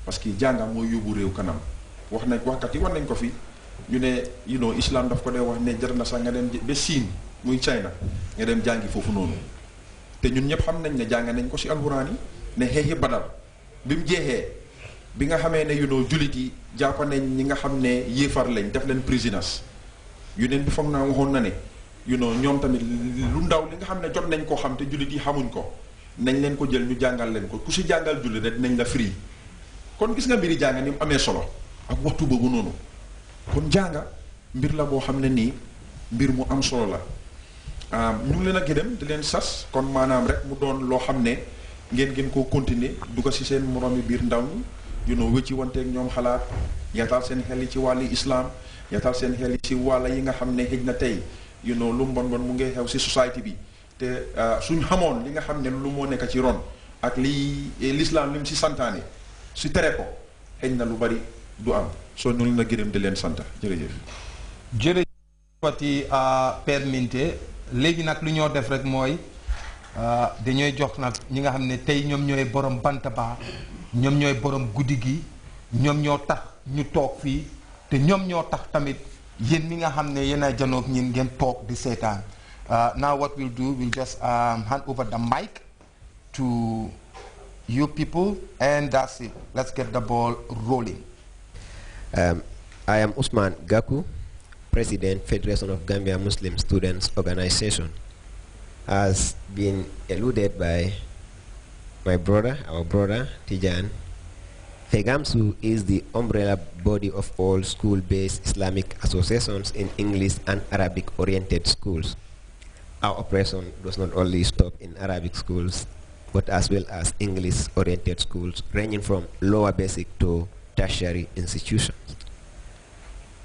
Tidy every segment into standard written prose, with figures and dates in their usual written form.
parce que jànga mooy yóbbu réew kanam waxkat yi war nañ ko fi ñu ne islam daf ko dee wax ne jar na sax nga dem ba Siin muy China nga dem jàngi foofu noonu te ñun ñëpp xam nañ ne jàng nañ ko si alxuraan yi ne xeexi Badar bi mu jeexee bi nga xamee ne jullit yi jàpp nañ ñi nga xam ne yéefar lañ def leen prisonniers yonent bi foog naa waxoon na ne ñoom tamit lu ndaw li nga xam ne jot nañ koo xam te jullit yi xamuñ ko nañ leen ko jël ñu jàngal leen ko ku si jàngal jullit rek nañ la free kon gis nga mbiri jàng ni mu amee solo ak waxtu boobu noonu kon jànga mbir la boo xam ne nii mbir mu am solo la ñu ngi leen a gërëm di leen sas kon maanaam rek mu doon loo xam ne ngeen koo continuer dugga si seen moromi biir ndaw ñi wëcci wanteeg ñoom xalaat yaatal seen xel yi ci wàlli islam yaatal seen xel yi ci wàlla yi nga xam ne xëj na tey lu mu bon mu ngi xew si société bi te suñ xamoon li nga xam ne lu moo nekk ci ron ak l'islam li mu si santaane si tere ko xëj na lu bari du am soo ñu leen a gërëm di leen sant jërëjëf jërëjëfati perminte léegi nag lu ñoo def rek mooy dañooy jox nag ñi nga xam ne tey ñoom ñooy borom bant ba ñoom ñooy borom guddi gi ñoom ñoo tax ñu toog fii te ñoom ñoo tax tamit yéen mi nga xam ne yéen a janoog ñin ngeen toog di seetaan now what we'll do, we'll just hand over the mic to you people and that's it. Let's get the ball rolling. I am Usman Gaku, President, Federation of Gambia Muslim Students Organization. As been alluded by my brother, our brother Tijan, FEGAMSU is the umbrella body of all school-based Islamic associations in English and Arabic-oriented schools. Our operation does not only stop in Arabic schools, but as well as English-oriented schools, ranging from lower basic to tertiary institutions.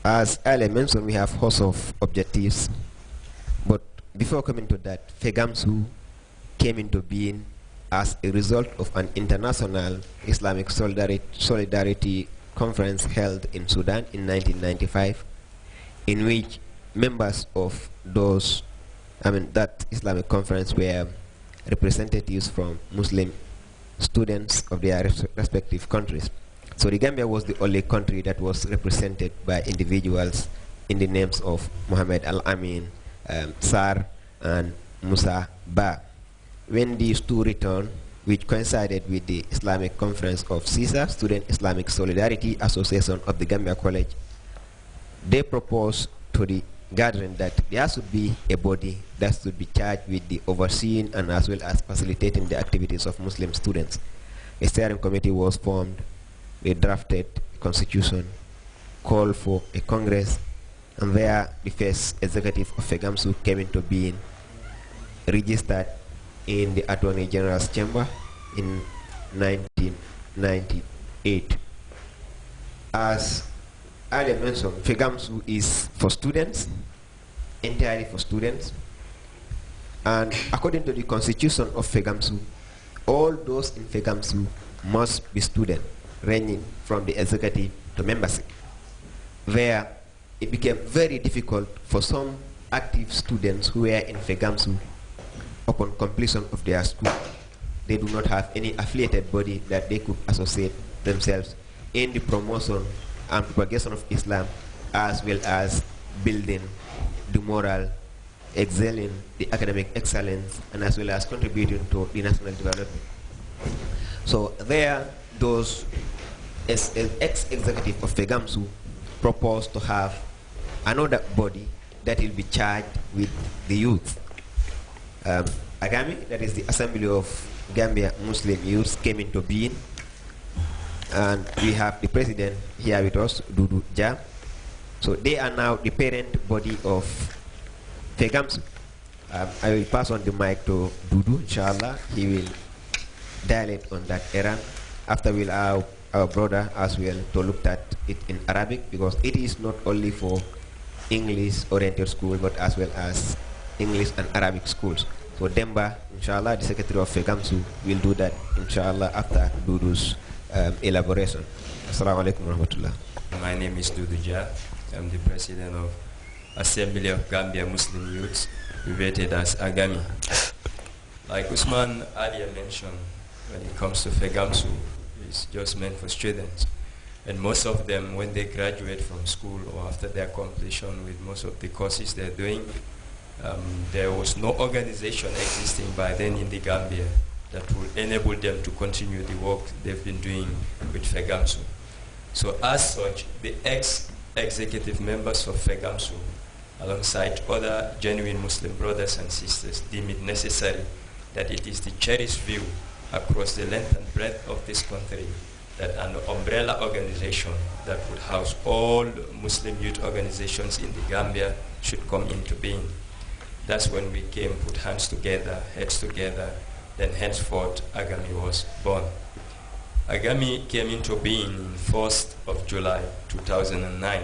As earlier mentioned, we have a host of objectives, but before coming to that, FEGAMSU came into being as a result of an international Islamic solidarity conference held in Sudan in 1995, in which members of that Islamic conference were representatives from Muslim students of their respective countries. So the Gambia was the only country that was represented by individuals in the names of Mohammed Al-Amin, Sar, and Musa Ba. When these two returned, which coincided with the Islamic Conference of CISA, Student Islamic Solidarity Association of the Gambia College, they proposed to the gathering that there should be a body that should be charged with the overseeing and as well as facilitating the activities of Muslim students. A steering committee was formed, they drafted a constitution, called for a congress, and there the first executive of FEGAMSU came into being, registered in the Attorney General's chamber in 1998. As earlier mentioned, FEGAMSU is for students, entirely for students, and according to the constitution of FEGAMSU, all those in FEGAMSU must be students, ranging from the executive to membership. There, it became very difficult for some active students who were in FEGAMSU upon completion of their school. They do not have any affiliated body that they could associate themselves in the promotion and propagation of Islam, as well as building the moral, excelling the academic excellence, and as well as contributing to the national development. So there, those ex-executive of FEGAMSU proposed to have another body that will be charged with the youth. AGAMI, that is the Assembly of Gambia Muslim Youths, came into being, and we have the president here with us, Dudu Jam. So they are now the parent body of FEGAMSU. I will pass on the mic to Dudu, inshallah. He will dilate on that errand. After we'll allow our brother as well to look at it in Arabic, because it is not only for English-oriented school, but as well as English and Arabic schools. So Demba, inshallah, the secretary of FEGAMSU, will do that, inshallah, after Dudu's elaboration. Assalamu alaikum wa rahmatullah. My name is Dudu Jah. I'm the president of Assembly of Gambia Muslim Youths, abbreviated as AGAMI. Like Usman earlier mentioned, when it comes to FEGAMSU, is just meant for students. And most of them, when they graduate from school or after their completion with most of the courses they're doing, there was no organization existing by then in the Gambia that will enable them to continue the work they've been doing with FEGAMSU. So as such, the ex-executive members of FEGAMSU, alongside other genuine Muslim brothers and sisters, deem it necessary that it is the cherished view across the length and breadth of this country that an umbrella organization that would house all Muslim youth organizations in the Gambia should come into being. That's when we came, put hands together, heads together, then henceforth Agami was born. Agami came into being on 1st of July 2009,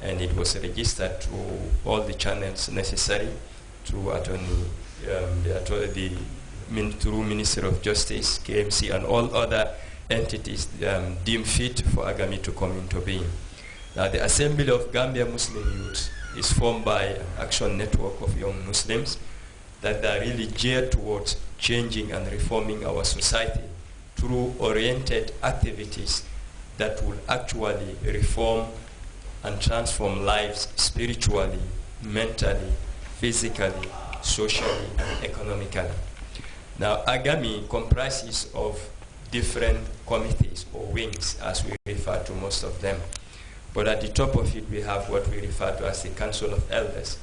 and it was registered through all the channels necessary through through Ministry of Justice, KMC, and all other entities deemed fit for Agami to come into being. Now, the Assembly of Gambia Muslim Youth is formed by an action network of young Muslims that are really geared towards changing and reforming our society through oriented activities that will actually reform and transform lives spiritually, mentally, physically, socially, and economically. Now, Agami comprises of different committees or wings, as we refer to most of them. But at the top of it, we have what we refer to as the Council of Elders.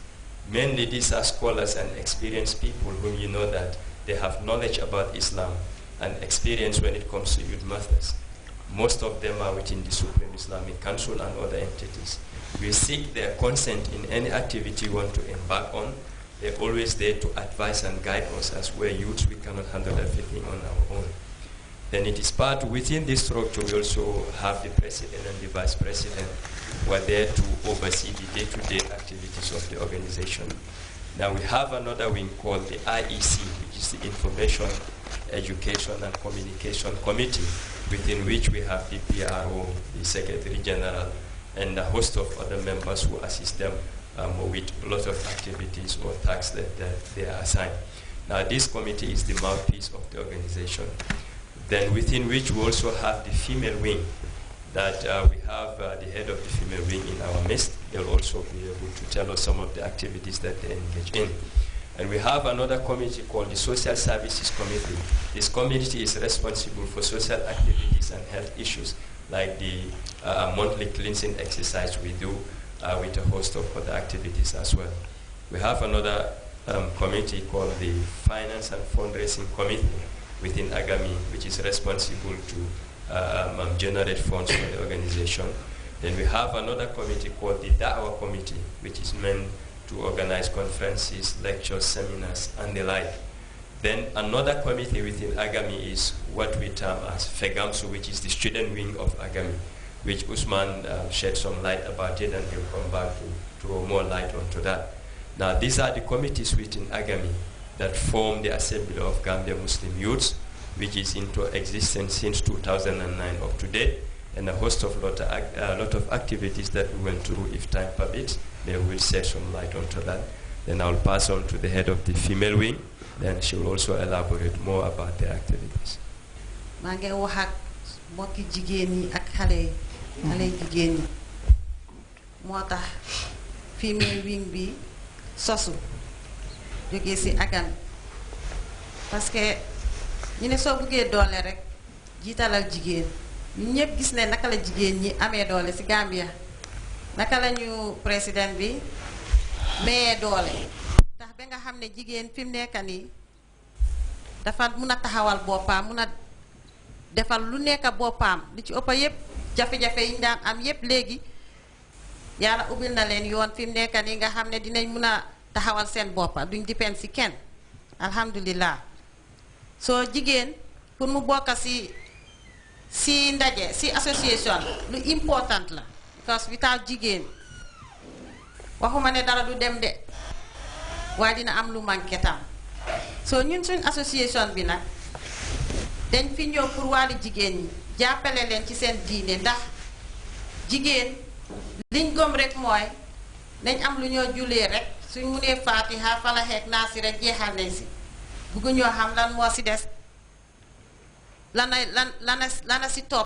Mainly, these are scholars and experienced people whom you know that they have knowledge about Islam and experience when it comes to youth matters. Most of them are within the Supreme Islamic Council and other entities. We seek their consent in any activity we want to embark on. They're always there to advise and guide us, as we're youths, we cannot handle everything on our own. Then it is part within this structure. We also have the president and the vice president who are there to oversee the day-to-day activities of the organization. Now we have another wing called the IEC, which is the Information, Education and Communication Committee, within which we have the PRO, the Secretary General, and a host of other members who assist them with a lot of activities or tasks that they are assigned. Now this committee is the mouthpiece of the organization. Then within which we also have the female wing, that we have the head of the female wing in our midst. They'll also be able to tell us some of the activities that they engage in. And we have another committee called the Social Services Committee. This committee is responsible for social activities and health issues, like the monthly cleansing exercise we do with a host of other activities as well. We have another committee called the Finance and Fundraising Committee within Agami, which is responsible to generate funds for the organization. Then we have another committee called the Da'wah Committee, which is meant to organize conferences, lectures, seminars, and the like. Then another committee within Agami is what we term as FEGAMSU, which is the student wing of Agami, which Usman shed some light about it, and he'll come back to throw more light onto that. Now, these are the committees within Agami that form the Assembly of Gambia Muslim Youths, which is into existence since 2009 up to date, and a host of lot of activities that we went through. If time permits, they will shed some light onto that. Then I'll pass on to the head of the female wing, then she will also elaborate more about their activities. maa ngi wax ak mbokki jigéen ñi ak xale jigéen ñi moo tax female wing bi sosu jógee ci Agami parce que ñu ne soo buggee doole rek jiitalal jigéen ñun ñëpp gis ne naka la jigéen ñi amee doole ci Gambia naka la ñu président bi mayee doole tax ba nga xam ne jigéen fi mu nekk nii dafa mun a taxawal boppam mun a defal lu nekk boppam li ci ëpp yëpp jafe-jafe yi ñu daan am yëpp léegi yàlla ubbil na leen yoon fi mu nekk nii nga xam ne dinañ mun a taxawal seen boppa duñ dépend ci kenn alhamdulilah soo jigéen pour mu bokk ci ndaje ci association lu important la parce que without jigéen waxuma ne dara du dem de waaye dina am lu manqué tam soo ñun suñ association bi nag dañ fi ñëw pour wàllu jigéen ñi jàppale leen ci seen diine ndax jigéen liñ gëm rek mooy nañ am lu ñoo jullee rek suñ munee Faatiha Falax ak Naas rek jeexal nañ ci buggu ñoo xam lan moo ci des lana si topp